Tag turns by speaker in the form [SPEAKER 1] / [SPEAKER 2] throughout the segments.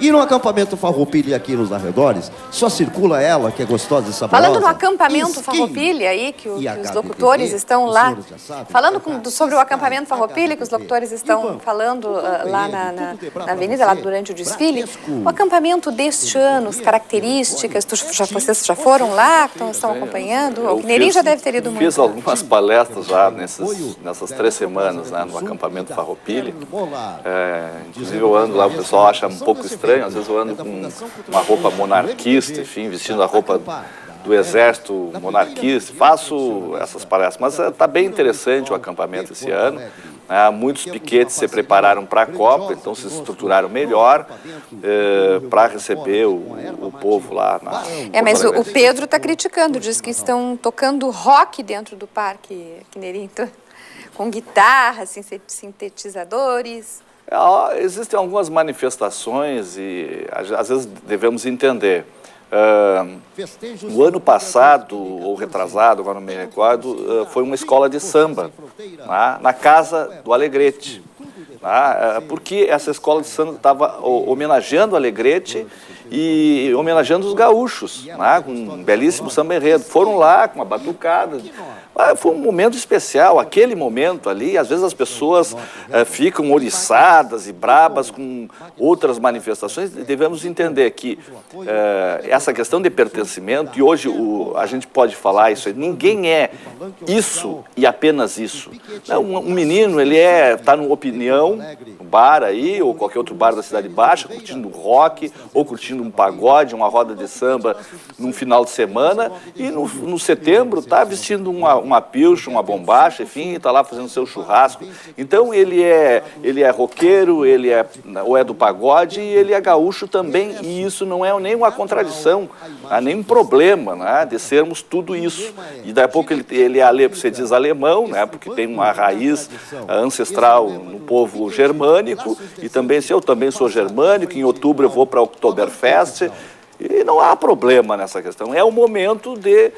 [SPEAKER 1] E no acampamento Farroupilha aqui nos arredores, só circula ela, que é gostosa e saborosa.
[SPEAKER 2] Falando no acampamento Farroupilha aí, que os locutores estão lá, falando sobre o acampamento Farroupilha, que os locutores estão falando lá na avenida, lá durante o desfile, o acampamento deste ano, as características, vocês já foram lá, estão acompanhando? O Quinerim já deve ter ido muito.
[SPEAKER 3] Fiz algumas palestras já nessas 3 semanas, né, no acampamento Farroupilha. Inclusive eu ando lá, o pessoal acha um pouco estranho, às vezes eu ando com uma roupa monarquista, enfim, vestindo a roupa do exército monarquista, faço essas palestras, mas está bem interessante o acampamento esse ano. Muitos piquetes se prepararam para a Copa, então se estruturaram melhor para receber o povo lá.
[SPEAKER 2] Mas o Pedro está criticando, diz que estão tocando rock dentro do Parque Quinerim, com guitarras, sintetizadores.
[SPEAKER 3] Existem algumas manifestações e às vezes devemos entender. O ano passado, ou retrasado, agora não me recordo, foi uma escola de samba, na Casa do Alegrete. Porque essa escola de samba estava homenageando o Alegrete e homenageando os gaúchos, com um belíssimo samba enredo. Foram lá com uma batucada. Foi um momento especial, aquele momento ali, às vezes as pessoas ficam oriçadas e brabas com outras manifestações. Devemos entender que essa questão de pertencimento, e hoje a gente pode falar isso, ninguém é isso e apenas isso. Um menino, ele está numa opinião, no bar aí, ou qualquer outro bar da Cidade Baixa, curtindo rock, ou curtindo um pagode, uma roda de samba num final de semana, e no setembro está vestindo uma pilcha, uma bombacha, enfim, está lá fazendo seu churrasco. Então ele é roqueiro, ou é do pagode, e ele é gaúcho também, e isso não é nem uma contradição, nem um problema, de sermos tudo isso. E daqui a pouco você diz alemão, porque tem uma raiz ancestral no povo germânico, e também, se eu também sou germânico, em outubro eu vou para o Oktoberfest, e não há problema nessa questão. É o momento de...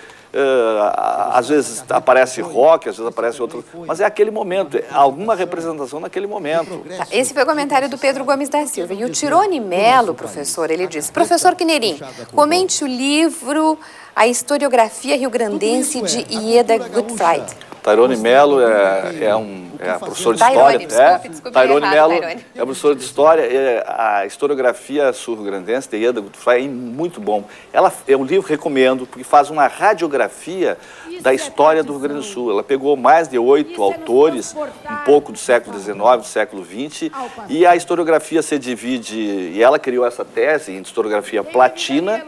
[SPEAKER 3] às vezes aparece rock, às vezes aparece outro, mas é aquele momento, alguma representação naquele momento.
[SPEAKER 2] Esse foi o comentário do Pedro Gomes da Silva. E o Tirone Melo, professor, ele disse: professor Quinerim, comente o livro A Historiografia Rio-Grandense de Ieda Gutfried.
[SPEAKER 3] Tirone Melo é professor de história.
[SPEAKER 2] Desculpe,
[SPEAKER 3] Tirone Melo é professor de história. A historiografia sul-grandense de Ieda Gutfried é muito bom. É um livro que recomendo, porque faz uma radiografia da história do Rio Grande do Sul. Ela pegou mais de 8 autores, um pouco do século XIX, do século XX, e a historiografia se divide, e ela criou essa tese em historiografia platina,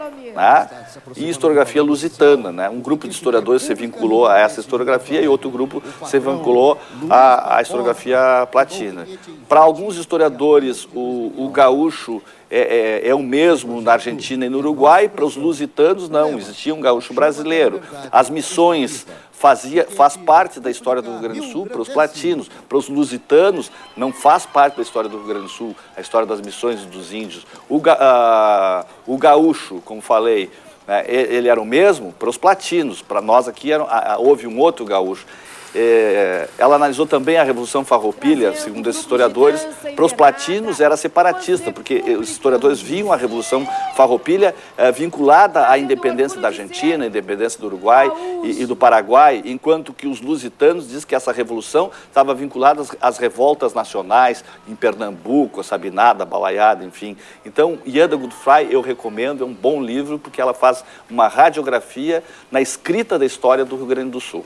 [SPEAKER 3] e historiografia lusitana. Um grupo de historiadores se vinculou a essa historiografia e outro grupo se vinculou à historiografia platina. Para alguns historiadores, o gaúcho é o mesmo na Argentina e no Uruguai. Para os lusitanos, não, existia um gaúcho brasileiro. As missões faz parte da história do Rio Grande do Sul para os platinos. Para os lusitanos, não faz parte da história do Rio Grande do Sul, a história das missões dos índios. O gaúcho, como falei, ele era o mesmo para os platinos. Para nós aqui houve um outro gaúcho. Ela analisou também a Revolução Farroupilha, segundo esses historiadores. Para os platinos era separatista, porque os historiadores viam a Revolução Farroupilha vinculada à independência da Argentina, à independência do Uruguai e do Paraguai, enquanto que os lusitanos dizem que essa revolução estava vinculada às revoltas nacionais em Pernambuco, a Sabinada, a Balaiada, enfim. Então, Ieda Gutfried eu recomendo, é um bom livro, porque ela faz uma radiografia na escrita da história do Rio Grande do Sul.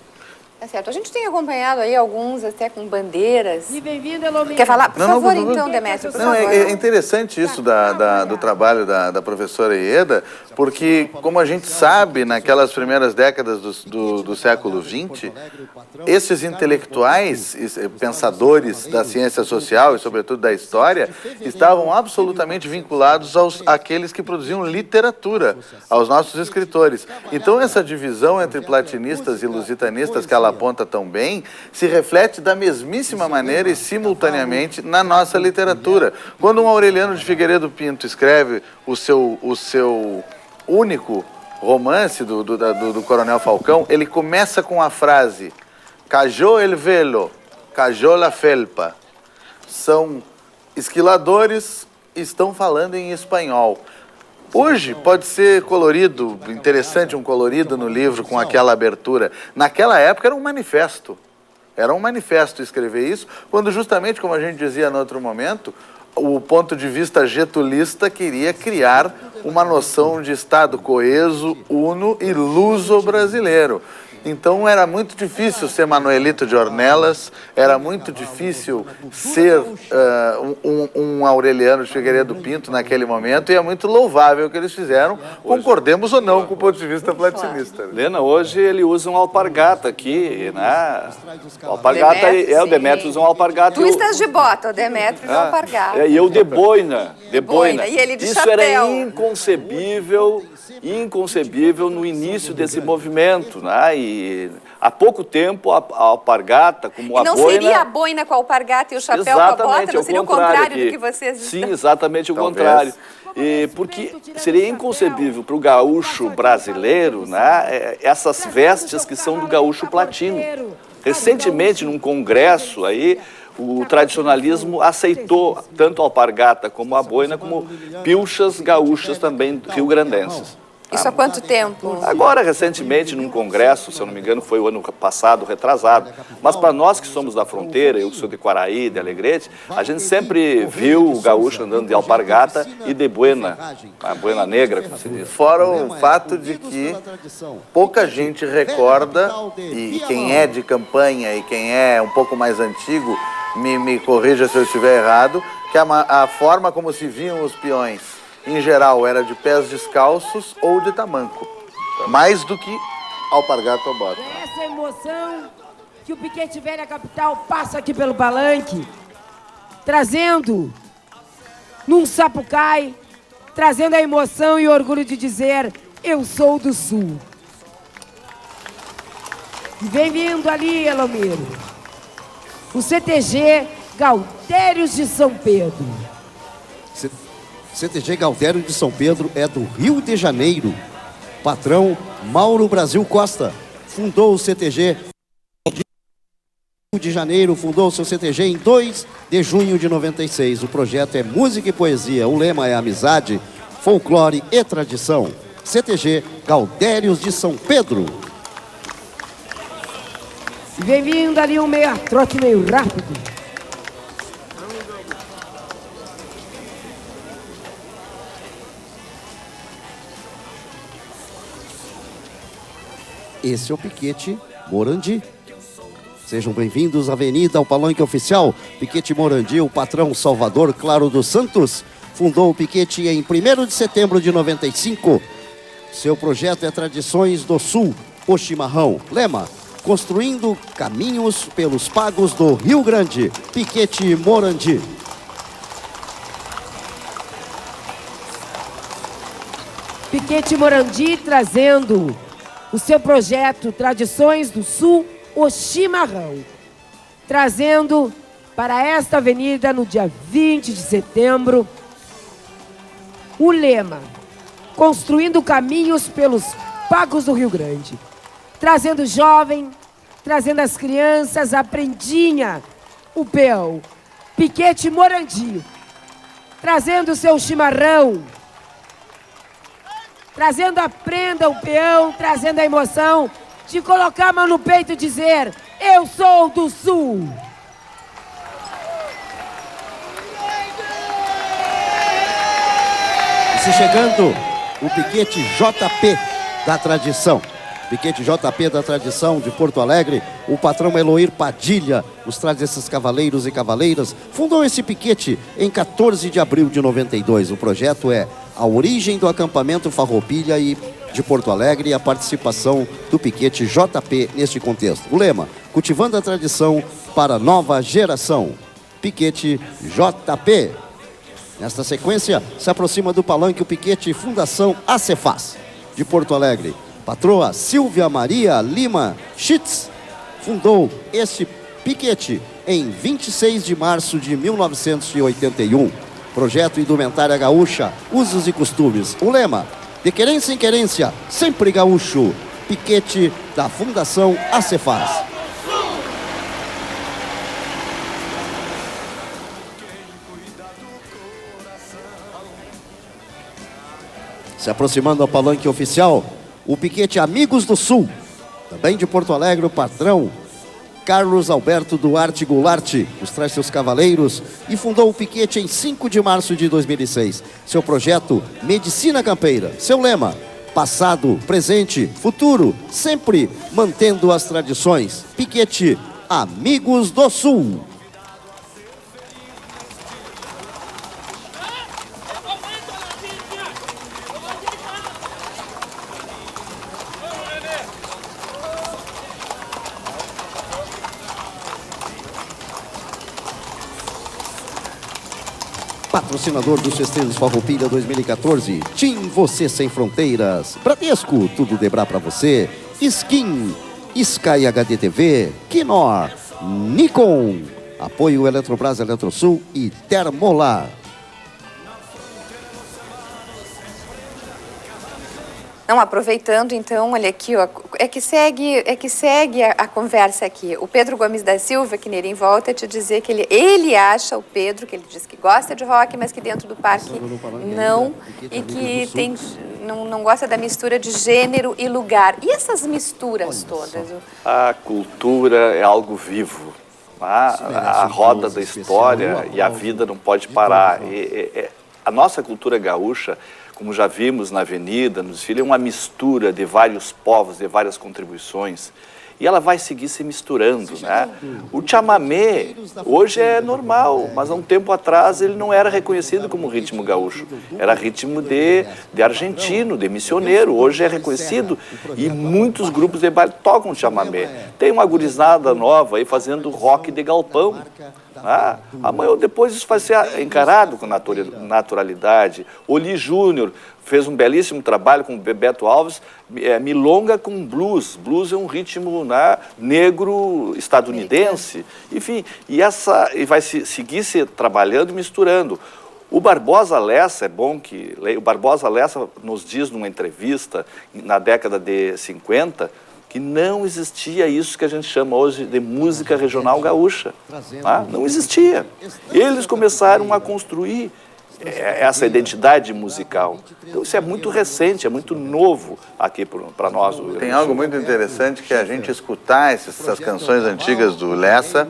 [SPEAKER 2] Tá certo. A gente tem acompanhado aí alguns até com bandeiras.
[SPEAKER 4] E bem-vindo, Elomir.
[SPEAKER 2] Quer falar? Por favor, então, Demétrio, por favor.
[SPEAKER 5] É interessante isso do trabalho da professora Ieda, porque, como a gente sabe, naquelas primeiras décadas do século XX, esses intelectuais, pensadores da ciência social e, sobretudo, da história, estavam absolutamente vinculados àqueles que produziam literatura, aos nossos escritores. Então, essa divisão entre platinistas e lusitanistas que ela aponta tão bem, se reflete da mesmíssima maneira e simultaneamente na nossa literatura. Quando um Aureliano de Figueiredo Pinto escreve o seu único romance do Coronel Falcão, ele começa com a frase "Cayó el velo, cayó la felpa". São esquiladores estão falando em espanhol. Hoje pode ser colorido, interessante um colorido no livro com aquela abertura. Naquela época era um manifesto. Era um manifesto escrever isso, quando justamente, como a gente dizia no outro momento, o ponto de vista getulista queria criar uma noção de Estado coeso, uno e luso-brasileiro. Então era muito difícil ser Manuelito de Ornelas, era muito difícil ser um Aureliano de Figueiredo Pinto naquele momento, e é muito louvável o que eles fizeram, concordemos ou não com o ponto de vista platinista.
[SPEAKER 3] Lena, hoje ele usa um alpargata aqui, né? O alpargata, o Demétrio usa um alpargata.
[SPEAKER 2] Tu estás de bota, o Demétrio usa alpargata.
[SPEAKER 3] E eu de boina.
[SPEAKER 2] E ele de
[SPEAKER 3] Isso
[SPEAKER 2] chapéu.
[SPEAKER 3] Era inconcebível no início desse movimento, né? E há pouco tempo a alpargata, como a boina...
[SPEAKER 2] Não seria a boina com a alpargata e o chapéu com a bota? Não seria o contrário do que vocês
[SPEAKER 3] estão... Sim, exatamente o contrário. Porque seria inconcebível para o gaúcho brasileiro, né, essas vestes que são do gaúcho platino. Recentemente, num congresso aí, o tradicionalismo aceitou tanto a alpargata como a boina como pilchas gaúchas também rio-grandenses.
[SPEAKER 2] Isso há quanto tempo?
[SPEAKER 3] Agora, recentemente, num congresso, se eu não me engano, foi o ano passado, retrasado. Mas para nós que somos da fronteira, eu que sou de Quaraí, de Alegrete, a gente sempre viu o gaúcho andando de alpargata e de boina, a boina negra, como se diz.
[SPEAKER 5] Fora o fato de que pouca gente recorda, e quem é de campanha e quem é um pouco mais antigo, me corrija se eu estiver errado, que a forma como se viam os peões, em geral, era de pés descalços ou de tamanco, mais do que alpargata ou bota.
[SPEAKER 4] Essa emoção que o Piquete Velha Capital passa aqui pelo palanque, trazendo num sapucai, trazendo a emoção e o orgulho de dizer, eu sou do Sul. E vem vindo ali, Elomiro, o CTG Gaudérios de São Pedro.
[SPEAKER 1] CTG Gaudério de São Pedro é do Rio de Janeiro. Patrão Mauro Brasil Costa fundou o CTG Rio de Janeiro, fundou o seu CTG em 2 de junho de 96. O projeto é música e poesia, o lema é amizade, folclore e tradição. CTG Gaudérios de São Pedro.
[SPEAKER 4] E vem vindo ali um trote meio rápido.
[SPEAKER 1] Esse é o Piquete Morandi. Sejam bem-vindos à Avenida ao Palanque Oficial. Piquete Morandi, o patrão Salvador Claro dos Santos, fundou o Piquete em 1º de setembro de 95. Seu projeto é Tradições do Sul, o chimarrão. Lema, construindo caminhos pelos pagos do Rio Grande. Piquete Morandi.
[SPEAKER 4] Piquete Morandi trazendo o seu projeto Tradições do Sul, o chimarrão. Trazendo para esta avenida, no dia 20 de setembro, o lema, construindo caminhos pelos pagos do Rio Grande. Trazendo o jovem, trazendo as crianças, a prendinha, o peão. Piquete Morandi, trazendo o seu chimarrão, trazendo a prenda, o peão, trazendo a emoção de colocar a mão no peito e dizer, eu sou do Sul.
[SPEAKER 1] E se chegando, o Piquete JP da Tradição. Piquete JP da Tradição de Porto Alegre, o patrão Eloir Padilha nos traz esses cavaleiros e cavaleiras. Fundou esse piquete em 14 de abril de 92. O projeto é a origem do acampamento Farroupilha e de Porto Alegre e a participação do Piquete JP neste contexto. O lema, cultivando a tradição para a nova geração. Piquete JP. Nesta sequência, se aproxima do palanque o Piquete Fundação Acefaz de Porto Alegre. Patroa Silvia Maria Lima Schitz fundou este piquete em 26 de março de 1981. Projeto Indumentária Gaúcha, Usos e Costumes. O lema, de querência em querência, sempre gaúcho. Piquete da Fundação Acefaz. Se aproximando ao palanque oficial, o piquete Amigos do Sul. Também de Porto Alegre, o patrão Carlos Alberto Duarte Goulart, os traz seus cavaleiros e fundou o piquete em 5 de março de 2006. Seu projeto, Medicina Campeira. Seu lema, passado, presente, futuro, sempre mantendo as tradições. Piquete Amigos do Sul. Patrocinador dos festejos Farroupilha 2014, Team Você Sem Fronteiras, Bradesco, tudo Debra pra você, Skin, Sky HD TV, Knorr, Nikon, apoio Eletrobras, Eletrosul e Termolar.
[SPEAKER 2] Não, aproveitando então, olha aqui, ó, é que segue a conversa aqui. O Pedro Gomes da Silva, que nele em volta, te dizer que ele acha, o Pedro, que ele diz que gosta de rock, mas que dentro do parque não, e que não gosta da mistura de gênero e lugar. E essas misturas todas?
[SPEAKER 3] A cultura é algo vivo. A roda da história e a vida não pode parar. A nossa cultura gaúcha, como já vimos na avenida, no desfile, é uma mistura de vários povos, de várias contribuições. E ela vai seguir se misturando, né? O chamamé hoje é normal, mas há um tempo atrás ele não era reconhecido como ritmo gaúcho. Era ritmo de argentino, de missioneiro. Hoje é reconhecido e muitos grupos de baile tocam chamamé. Tem uma gurizada nova aí fazendo rock de galpão. Amanhã ou depois isso vai ser encarado com naturalidade. Oli Júnior fez um belíssimo trabalho com o Bebeto Alves, milonga com blues. Blues é um ritmo, né, negro estadunidense. Enfim, e vai seguir se trabalhando e misturando. O Barbosa Lessa, é bom que o Barbosa Lessa nos diz numa entrevista na década de 50 que não existia isso que a gente chama hoje de música regional gaúcha. Não existia. Eles começaram a construir essa identidade musical. Então isso é muito recente, é muito novo aqui para nós.
[SPEAKER 5] Tem algo muito interessante que é a gente escutar essas canções antigas do Lessa,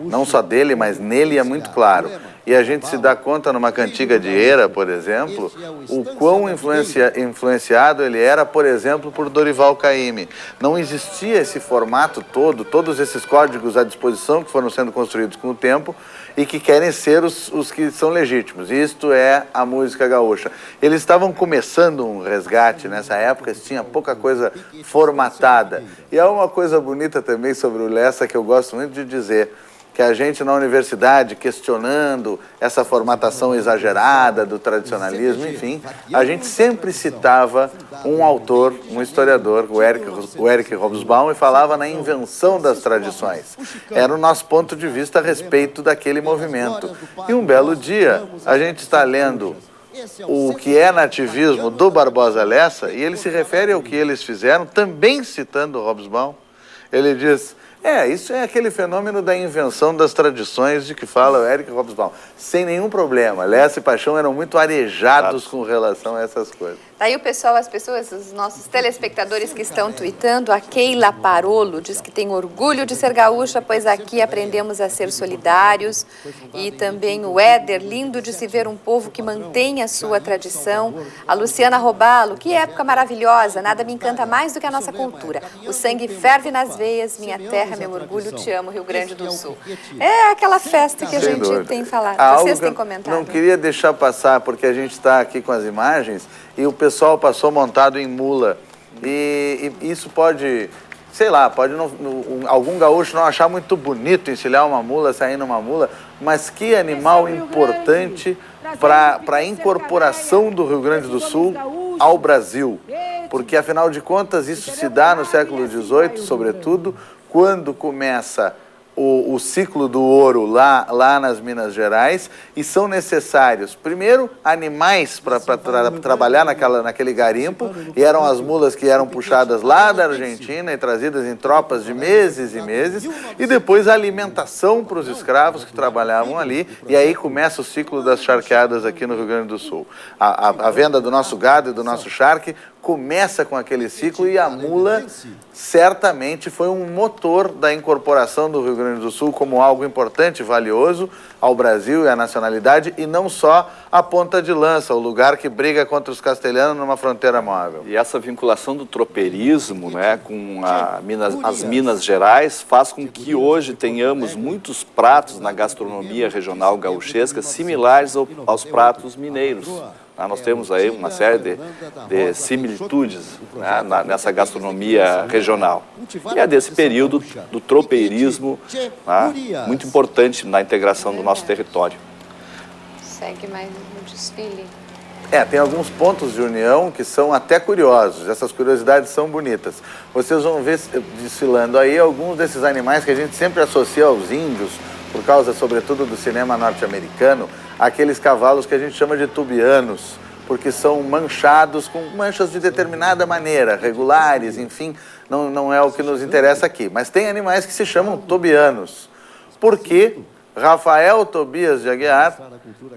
[SPEAKER 5] não só dele, mas nele é muito claro. E a gente se dá conta numa cantiga de Eira, por exemplo, o quão influenciado ele era, por exemplo, por Dorival Caymmi. Não existia esse formato todo, todos esses códigos à disposição que foram sendo construídos com o tempo e que querem ser os que são legítimos. Isto é a música gaúcha. Eles estavam começando um resgate nessa época, tinha pouca coisa formatada. E há uma coisa bonita também sobre o Lessa que eu gosto muito de dizer, que a gente na universidade, questionando essa formatação exagerada do tradicionalismo, enfim, a gente sempre citava um autor, um historiador, o Eric Hobsbawm, e falava na invenção das tradições. Era o nosso ponto de vista a respeito daquele movimento. E um belo dia, a gente está lendo o que é nativismo do Barbosa Lessa, e ele se refere ao que eles fizeram, também citando Hobsbawm. Ele diz... isso é aquele fenômeno da invenção das tradições de que fala o Eric Hobsbawm. Sem nenhum problema. Lessa e Paixão eram muito arejados com relação a essas coisas.
[SPEAKER 2] Daí o pessoal, os nossos telespectadores que estão tweetando, a Keila Parolo diz que tem orgulho de ser gaúcha, pois aqui aprendemos a ser solidários. E também o Éder, lindo de se ver um povo que mantém a sua tradição. A Luciana Robalo, que época maravilhosa, nada me encanta mais do que a nossa cultura. O sangue ferve nas veias, minha terra, meu orgulho, te amo, Rio Grande do Sul. É aquela festa que a gente tem falado. Vocês têm comentado.
[SPEAKER 5] Não queria deixar passar, porque a gente está aqui com as imagens e o pessoal passou montado em mula. E isso pode, sei lá, pode algum gaúcho não achar muito bonito encilhar uma mula, sair numa mula, mas que animal importante para a incorporação do Rio Grande do Sul ao Brasil. Porque, afinal de contas, isso se dá no século XVIII, sobretudo, quando começa o ciclo do ouro lá nas Minas Gerais e são necessários, primeiro, animais para trabalhar naquele garimpo, e eram as mulas que eram puxadas lá da Argentina e trazidas em tropas de meses e meses, e depois a alimentação para os escravos que trabalhavam ali, e aí começa o ciclo das charqueadas aqui no Rio Grande do Sul. A venda do nosso gado e do nosso charque começa com aquele ciclo, e a mula certamente foi um motor da incorporação do Rio Grande do Sul como algo importante, valioso ao Brasil e à nacionalidade, e não só a ponta de lança, o lugar que briga contra os castelhanos numa fronteira móvel.
[SPEAKER 3] E essa vinculação do tropeirismo, né, com as Minas Gerais faz com que hoje tenhamos muitos pratos na gastronomia regional gauchesca similares aos pratos mineiros. Nós temos aí uma série de similitudes, né, nessa gastronomia regional. E é desse período do tropeirismo, né, muito importante na integração do nosso território.
[SPEAKER 2] Segue mais um desfile.
[SPEAKER 5] Tem alguns pontos de união que são até curiosos, essas curiosidades são bonitas. Vocês vão ver desfilando aí alguns desses animais que a gente sempre associa aos índios, por causa, sobretudo, do cinema norte-americano, aqueles cavalos que a gente chama de tubianos, porque são manchados com manchas de determinada maneira, regulares, enfim, não é o que nos interessa aqui. Mas tem animais que se chamam tobianos, porque Rafael Tobias de Aguiar,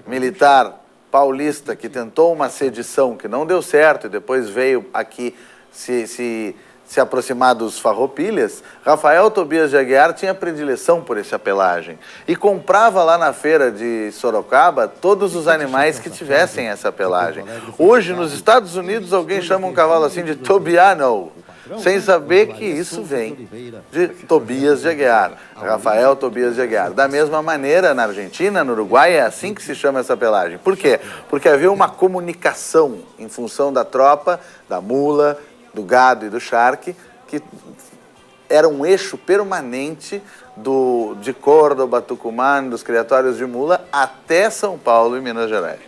[SPEAKER 5] militar paulista que tentou uma sedição que não deu certo e depois veio aqui se aproximar dos farroupilhas, Rafael Tobias de Aguiar tinha predileção por essa pelagem e comprava lá na feira de Sorocaba todos os animais que tivessem essa pelagem. Hoje, nos Estados Unidos, alguém chama um cavalo assim de Tobiano, sem saber que isso vem de Tobias de Aguiar, Rafael Tobias de Aguiar. Da mesma maneira, na Argentina, no Uruguai, é assim que se chama essa pelagem. Por quê? Porque havia uma comunicação em função da tropa, da mula, do gado e do charque, que era um eixo permanente de Córdoba, Tucumã, dos criatórios de mula, até São Paulo e Minas Gerais.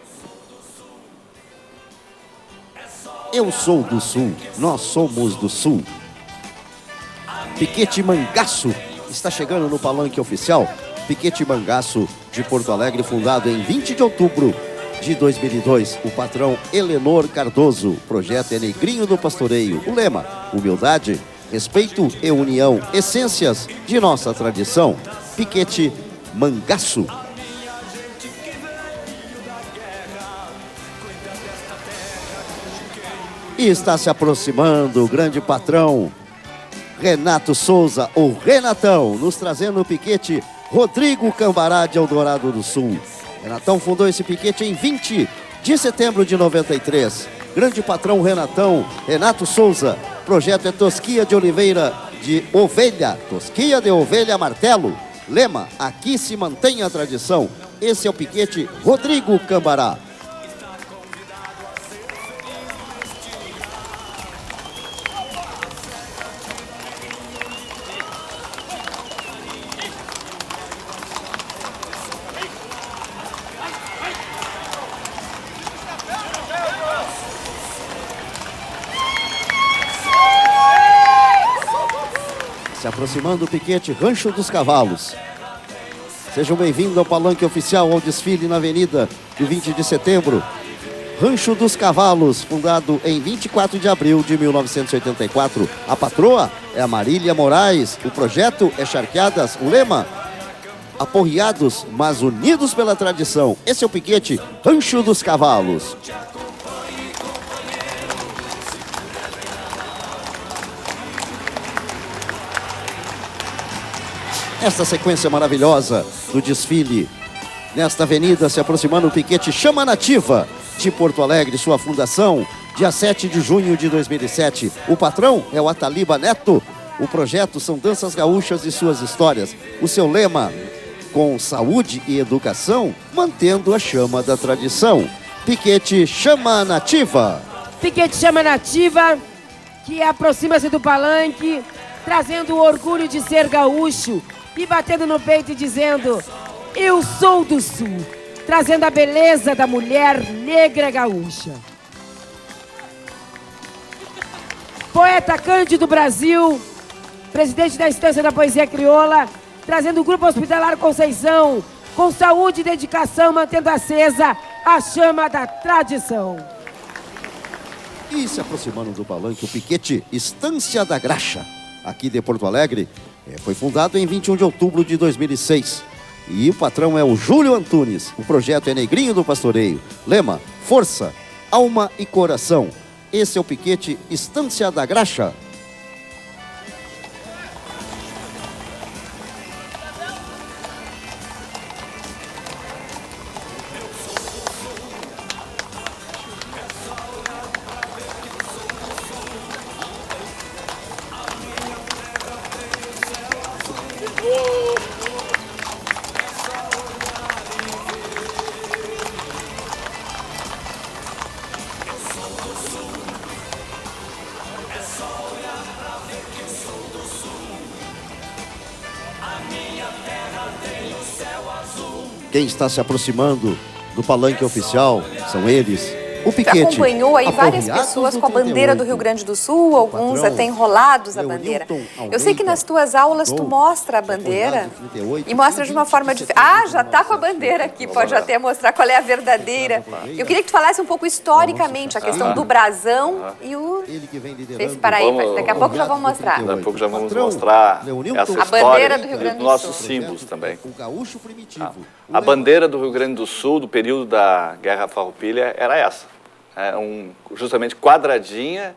[SPEAKER 1] Eu sou do Sul, nós somos do Sul. Piquete Mangaço está chegando no palanque oficial. Piquete Mangaço de Porto Alegre, fundado em 20 de outubro de 2002, o patrão Helenor Cardoso. O projeto é Negrinho do Pastoreio. O lema: humildade, respeito e união, essências de nossa tradição. Piquete Mangaço. E está se aproximando o grande patrão Renato Souza, o Renatão, nos trazendo o piquete Rodrigo Cambará de Eldorado do Sul. Renatão fundou esse piquete em 20 de setembro de 93. Grande patrão Renatão, Renato Souza. Projeto é Tosquia de Oliveira de Ovelha. Tosquia de Ovelha Martelo. Lema: aqui se mantém a tradição. Esse é o piquete Rodrigo Cambará. Se aproximando o piquete Rancho dos Cavalos. Sejam bem-vindos ao palanque oficial, ao desfile na avenida do 20 de setembro. Rancho dos Cavalos, fundado em 24 de abril de 1984. A patroa é a Marília Moraes. O projeto é Charqueadas. O lema: aporreados, mas unidos pela tradição. Esse é o piquete Rancho dos Cavalos. Esta sequência maravilhosa do desfile, nesta avenida, se aproximando o piquete Chama Nativa de Porto Alegre, sua fundação, dia 7 de junho de 2007. O patrão é o Ataliba Neto. O projeto são danças gaúchas e suas histórias. O seu lema: com saúde e educação, mantendo a chama da tradição. Piquete Chama Nativa.
[SPEAKER 4] Piquete Chama Nativa, que aproxima-se do palanque, trazendo o orgulho de ser gaúcho e batendo no peito e dizendo: eu sou do Sul, trazendo a beleza da mulher negra gaúcha. Poeta Cândido Brasil, presidente da Estância da Poesia Crioula, trazendo o Grupo Hospitalar Conceição, com saúde e dedicação, mantendo acesa a chama da tradição.
[SPEAKER 1] E se aproximando do palanque, o piquete Estância da Graxa, aqui de Porto Alegre, foi fundado em 21 de outubro de 2006. E o patrão é o Júlio Antunes. O projeto é Negrinho do Pastoreio. Lema: força, alma e coração. Esse é o piquete Estância da Graxa. Quem está se aproximando do palanque oficial são eles. O piquete
[SPEAKER 2] acompanhou aí várias pessoas com a bandeira do Rio Grande do Sul, alguns até enrolados a bandeira. Eu sei que nas tuas aulas tu mostra a bandeira e mostra de uma forma diferente. Ah, já está com a bandeira aqui, pode até mostrar qual é a verdadeira. Eu queria que tu falasse um pouco historicamente a questão do brasão e o... Esse Paraíba, daqui a pouco já vamos mostrar.
[SPEAKER 3] Daqui a pouco já vamos mostrar essa
[SPEAKER 2] a bandeira do Rio Grande do Sul.
[SPEAKER 3] Nossos símbolos também. A bandeira do Rio Grande do Sul, do período da Guerra Farroupilha, era essa. Justamente quadradinha,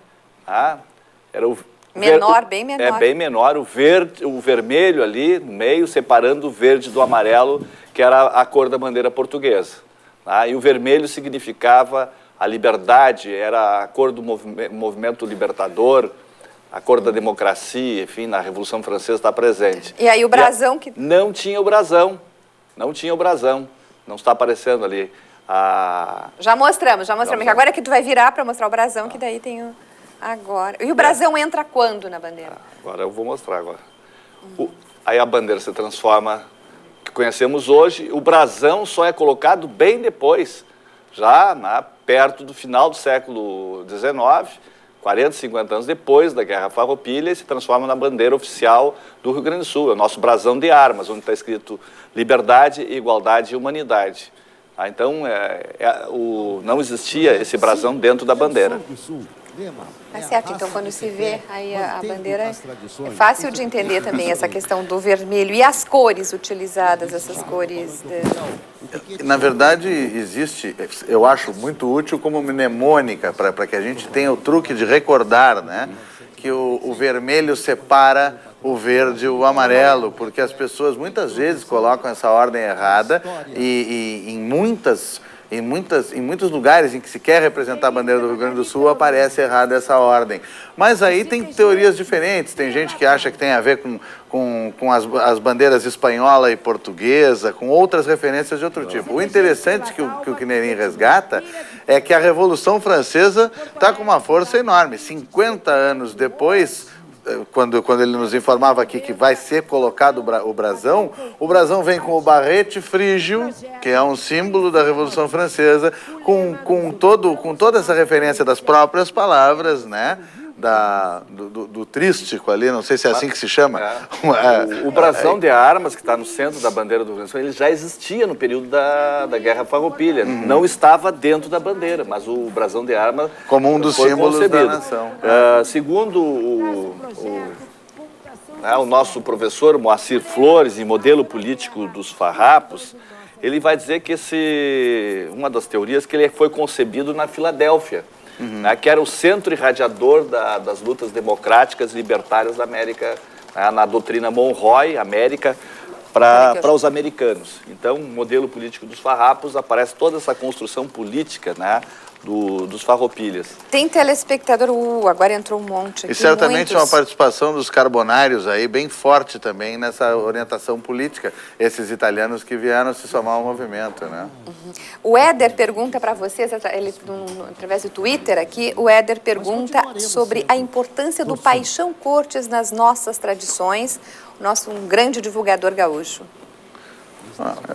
[SPEAKER 3] era o
[SPEAKER 2] menor, bem menor.
[SPEAKER 3] Bem menor, o vermelho ali no meio, separando o verde do amarelo, que era a cor da bandeira portuguesa. E o vermelho significava a liberdade, era a cor do movimento libertador, a cor da democracia, enfim, na Revolução Francesa está presente.
[SPEAKER 2] E aí o brasão que...
[SPEAKER 3] Não tinha o brasão, não está aparecendo ali.
[SPEAKER 2] Já mostramos. Agora é que tu vai virar para mostrar o brasão, que daí tem o... Agora. E o brasão entra quando na bandeira?
[SPEAKER 3] Agora eu vou mostrar agora. Aí a bandeira se transforma, que conhecemos hoje. O brasão só é colocado bem depois, já perto do final do século XIX, 40, 50 anos depois da Guerra Farroupilha, e se transforma na bandeira oficial do Rio Grande do Sul. É o nosso brasão de armas, onde está escrito liberdade, igualdade e humanidade. Então, não existia esse brasão dentro da bandeira.
[SPEAKER 2] Tá certo, então quando se vê aí a bandeira, é fácil de entender também essa questão do vermelho. E as cores utilizadas, essas cores...
[SPEAKER 5] Na verdade, existe, eu acho muito útil como mnemônica, para que a gente tenha o truque de recordar, né? Que o vermelho separa o verde e o amarelo, porque as pessoas muitas vezes colocam essa ordem errada e em muitos lugares em que se quer representar a bandeira do Rio Grande do Sul aparece errada essa ordem. Mas aí tem teorias diferentes, tem gente que acha que tem a ver com as bandeiras espanhola e portuguesa, com outras referências de outro tipo. O interessante que o Quinerim resgata é que a Revolução Francesa está com uma força enorme. 50 anos depois, quando ele nos informava aqui que vai ser colocado o brasão vem com o barrete frígio, que é um símbolo da Revolução Francesa, com toda essa referência das próprias palavras, né? Do trístico ali, não sei se é assim que se chama.
[SPEAKER 3] O brasão de armas, que está no centro da bandeira do Rio Grande do Sul, ele já existia no período da Guerra Farroupilha. Não estava dentro da bandeira, mas o brasão de armas
[SPEAKER 5] como um dos símbolos da nação.
[SPEAKER 3] Segundo o nosso professor Moacir Flores, em Modelo Político dos Farrapos, ele vai dizer que uma das teorias que ele foi concebido na Filadélfia. Que era o centro irradiador das lutas democráticas e libertárias da América, na doutrina Monroe, América, para os americanos. Então, no Modelo Político dos Farrapos, aparece toda essa construção política, dos farroupilhas.
[SPEAKER 2] Tem telespectador, agora entrou um monte aqui.
[SPEAKER 5] E certamente uma participação dos carbonários aí bem forte também nessa orientação política, esses italianos que vieram se somar ao movimento, né?
[SPEAKER 2] O Éder pergunta para vocês, através do Twitter aqui, o Éder pergunta sobre a importância do Paixão Cortes nas nossas tradições, um grande divulgador gaúcho.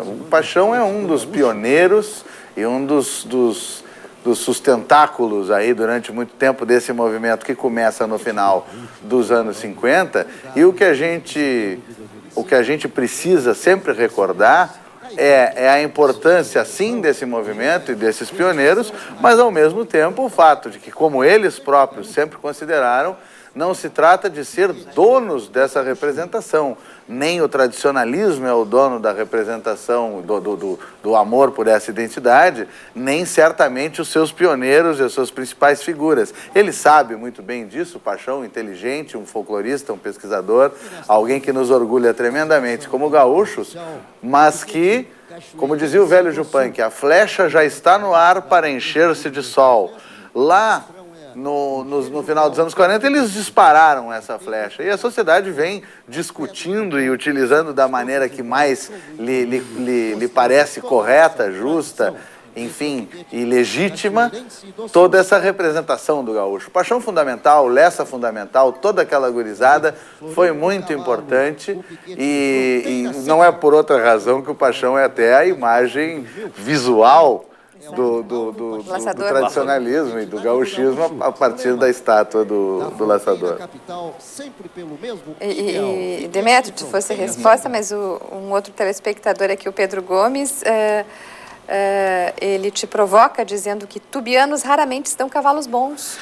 [SPEAKER 5] O Paixão é um dos pioneiros e um dos sustentáculos aí durante muito tempo desse movimento que começa no final dos anos 50, e o que a gente o que a gente precisa sempre recordar é a importância, sim, desse movimento e desses pioneiros, mas, ao mesmo tempo, o fato de que, como eles próprios sempre consideraram, não se trata de ser donos dessa representação. Nem o tradicionalismo é o dono da representação, do amor por essa identidade, nem certamente os seus pioneiros e as suas principais figuras. Ele sabe muito bem disso, Paixão, inteligente, um folclorista, um pesquisador, alguém que nos orgulha tremendamente como gaúchos, mas que, como dizia o velho Jupan, que a flecha já está no ar para encher-se de sol. Lá, no final dos anos 40, eles dispararam essa flecha. E a sociedade vem discutindo e utilizando da maneira que mais lhe parece correta, justa, enfim, e legítima, toda essa representação do gaúcho. Paixão Fundamental, Lessa Fundamental, toda aquela gurizada foi muito importante e não é por outra razão que o Paixão é até a imagem visual do tradicionalismo e do gauchismo a partir da estátua do laçador.
[SPEAKER 2] E Demétrio, se fosse a resposta, mas um outro telespectador aqui, o Pedro Gomes, ele te provoca dizendo que tubianos raramente estão cavalos bons.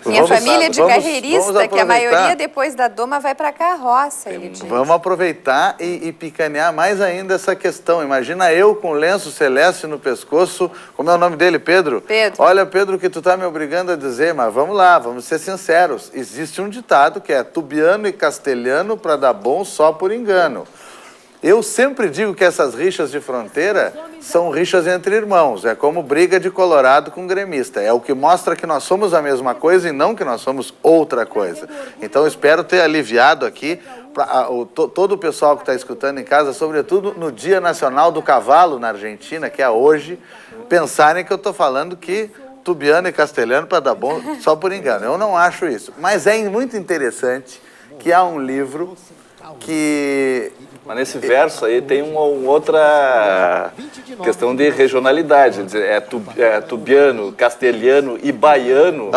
[SPEAKER 2] Minha família de carreirista, que a maioria depois da doma vai para a carroça, ele diz.
[SPEAKER 5] Vamos aproveitar e picanear mais ainda essa questão. Imagina eu com lenço celeste no pescoço. Como é o nome dele, Pedro?
[SPEAKER 2] Pedro.
[SPEAKER 5] Olha, Pedro, que tu está me obrigando a dizer, mas vamos lá, vamos ser sinceros. Existe um ditado que é tubiano e castelhano para dar bom só por engano. Eu sempre digo que essas rixas de fronteira são rixas entre irmãos. É como briga de colorado com gremista. É o que mostra que nós somos a mesma coisa e não que nós somos outra coisa. Então, espero ter aliviado aqui todo o pessoal que está escutando em casa, sobretudo no Dia Nacional do Cavalo na Argentina, que é hoje, pensarem que eu estou falando que tubiano e castelhano para dar bom só por engano. Eu não acho isso. Mas é muito interessante que há um livro que...
[SPEAKER 3] Mas nesse verso aí tem uma outra questão de regionalidade. É tubiano, castelhano e baiano.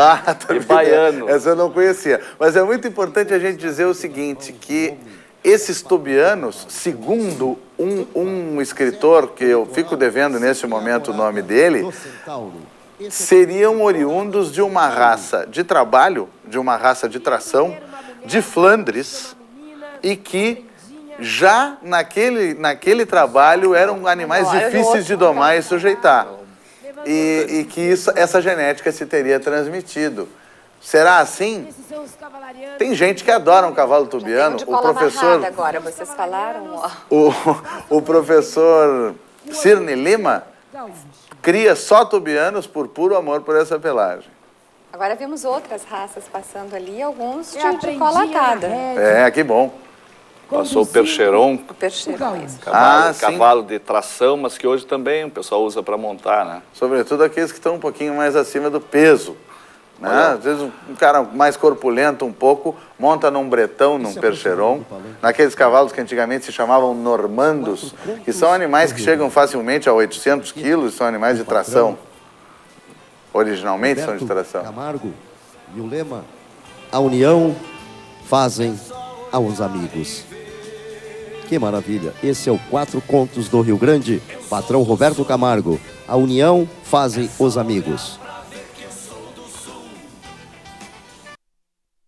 [SPEAKER 5] E baiano. Essa eu não conhecia. Mas é muito importante a gente dizer o seguinte, que esses tubianos, segundo um escritor, que eu fico devendo nesse momento o nome dele, seriam oriundos de uma raça de trabalho, de uma raça de tração, de Flandres, e que já naquele trabalho eram animais difíceis de domar e sujeitar. E que essa genética se teria transmitido. Será assim? Tem gente que adora um cavalo tubiano.
[SPEAKER 2] O professor... agora, vocês falaram...
[SPEAKER 5] O professor Cirne Lima cria só tubianos por puro amor por essa pelagem.
[SPEAKER 2] Agora vimos outras raças passando ali, alguns de cola atada.
[SPEAKER 5] Que bom.
[SPEAKER 3] Passou o Percheron, cavalo de tração, mas que hoje também o pessoal usa para montar, né?
[SPEAKER 5] Sobretudo aqueles que estão um pouquinho mais acima do peso, né? Às vezes um cara mais corpulento um pouco, monta num bretão, num Percheron, naqueles cavalos que antigamente se chamavam normandos, que são animais que chegam facilmente a 800 quilos, são animais de tração. Originalmente são de tração.
[SPEAKER 1] Camargo e o lema, a união fazem aos amigos. Que maravilha. Esse é o 4 Contos do Rio Grande. Patrão Roberto Camargo. A união fazem os amigos.